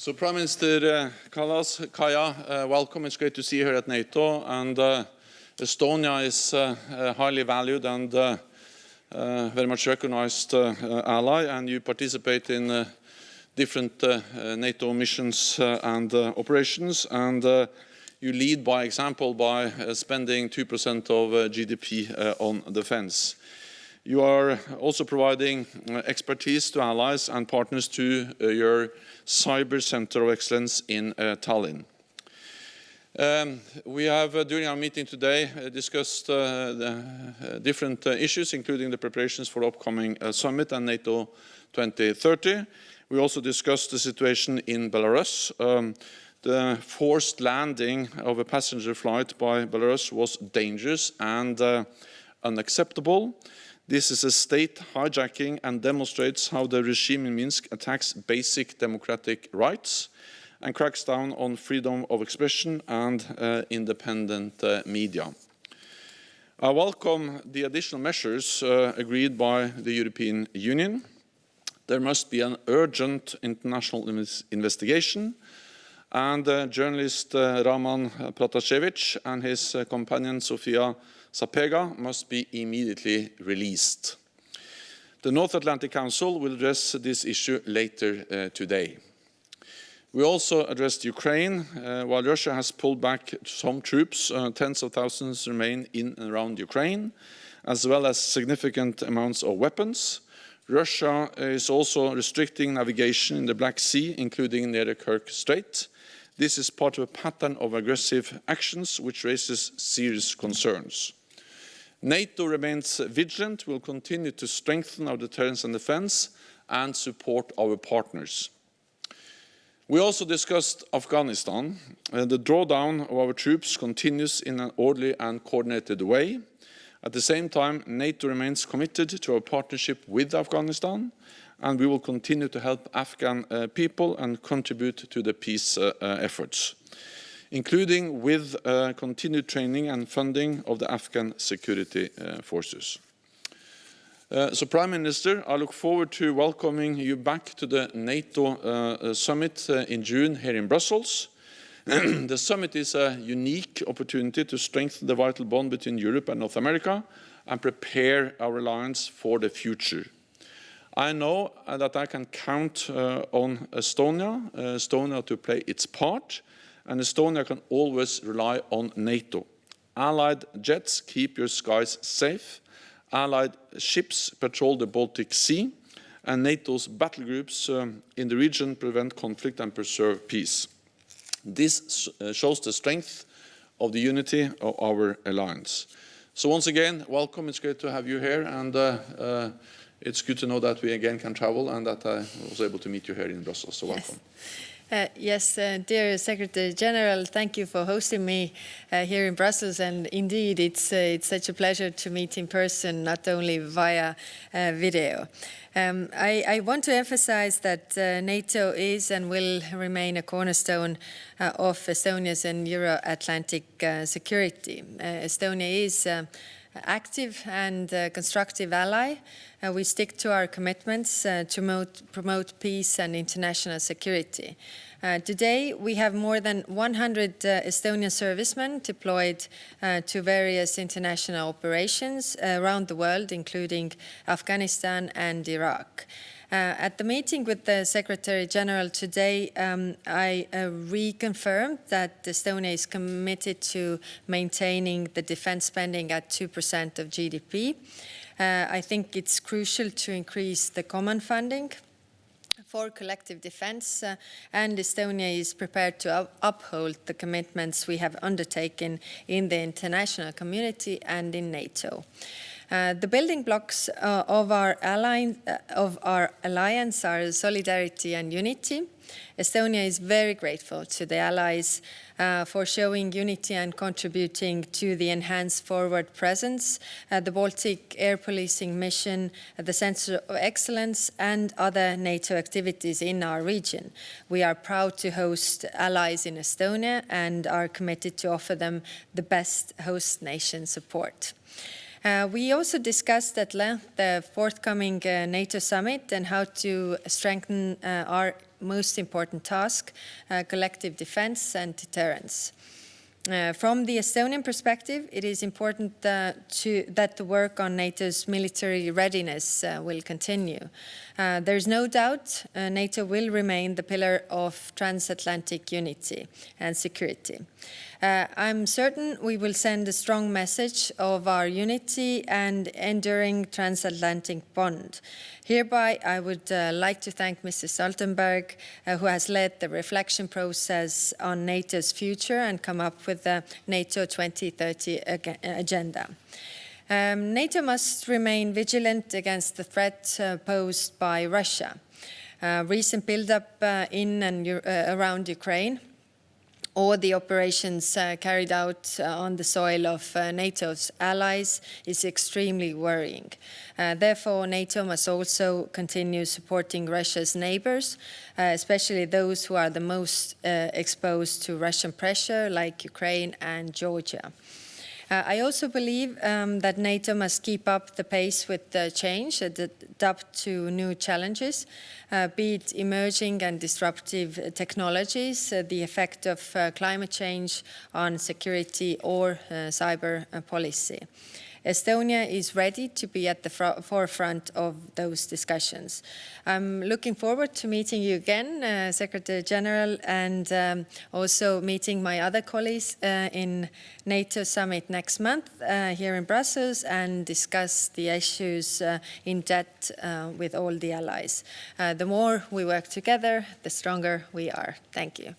So Prime Minister Kallas, Kaja, welcome. It's great to see you here at NATO. And Estonia is a highly valued and very much recognized ally, and you participate in different NATO missions and operations, and you lead by example by spending 2% of GDP on defense. You are also providing expertise to allies and partners to your Cyber Center of Excellence in Tallinn. We have, during our meeting today, discussed the different issues, including the preparations for the upcoming summit and NATO 2030. We also discussed the situation in Belarus. The forced landing of a passenger flight by Belarus was dangerous and unacceptable. This is a state hijacking and demonstrates how the regime in Minsk attacks basic democratic rights and cracks down on freedom of expression and independent media. I welcome the additional measures agreed by the European Union. There must be an urgent international investigation, and journalist Raman Pratasevich and his companion Sofia Sapega must be immediately released. The North Atlantic Council will address this issue later today. We also addressed Ukraine. While Russia has pulled back some troops, tens of thousands remain in and around Ukraine, as well as significant amounts of weapons. Russia is also restricting navigation in the Black Sea, including near the Kerch Strait. This is part of a pattern of aggressive actions which raises serious concerns. NATO remains vigilant, will continue to strengthen our deterrence and defense and support our partners. We also discussed Afghanistan. The drawdown of our troops continues in an orderly and coordinated way. At the same time, NATO remains committed to our partnership with Afghanistan, and we will continue to help Afghan people and contribute to the peace efforts, including with continued training and funding of the Afghan security forces. So, Prime Minister, I look forward to welcoming you back to the NATO summit in June here in Brussels. The summit is a unique opportunity to strengthen the vital bond between Europe and North America and prepare our alliance for the future. I know that I can count on Estonia to play its part, and Estonia can always rely on NATO. Allied jets keep your skies safe, Allied ships patrol the Baltic Sea, and NATO's battle groups in the region prevent conflict and preserve peace. This shows the strength of the unity of our alliance. So once again, welcome. It's great to have you here, and it's good to know that we again can travel and that I was able to meet you here in Brussels. So welcome. Yes, dear Secretary General, thank you for hosting me here in Brussels. And indeed, it's such a pleasure to meet in person, not only via video. I want to emphasize that NATO is and will remain a cornerstone of Estonia's and Euro-Atlantic security. Estonia is active and constructive ally. We stick to our commitments to promote peace and international security. Today, we have more than 100 Estonian servicemen deployed to various international operations around the world, including Afghanistan and Iraq. At the meeting with the Secretary General today, I reconfirmed that Estonia is committed to maintaining the defense spending at 2% of GDP. I think it's crucial to increase the common funding for collective defense, and Estonia is prepared to uphold the commitments we have undertaken in the international community and in NATO. The building blocks of our alliance are solidarity and unity. Estonia is very grateful to the allies for showing unity and contributing to the enhanced forward presence, the Baltic Air Policing Mission, the Center of Excellence, and other NATO activities in our region. We are proud to host allies in Estonia and are committed to offer them the best host nation support. We also discussed at length the forthcoming NATO summit and how to strengthen our most important task, collective defense and deterrence. From the Estonian perspective, it is important that the work on NATO's military readiness will continue. There is no doubt NATO will remain the pillar of transatlantic unity and security. I'm certain we will send a strong message of our unity and enduring transatlantic bond. Hereby, I would like to thank Mr. Stoltenberg, who has led the reflection process on NATO's future and come up with the NATO 2030 agenda. NATO must remain vigilant against the threat posed by Russia. Recent buildup in and around Ukraine, or the operations carried out on the soil of NATO's allies, is extremely worrying. Therefore, NATO must also continue supporting Russia's neighbors, especially those who are the most exposed to Russian pressure, like Ukraine and Georgia. I also believe that NATO must keep up the pace with the change, adapt to new challenges, be it emerging and disruptive technologies, the effect of climate change on security or cyber policy. Estonia is ready to be at the forefront of those discussions. I'm looking forward to meeting you again, Secretary General, and also meeting my other colleagues in NATO summit next month here in Brussels and discuss the issues in depth with all the allies. The more we work together, the stronger we are. Thank you.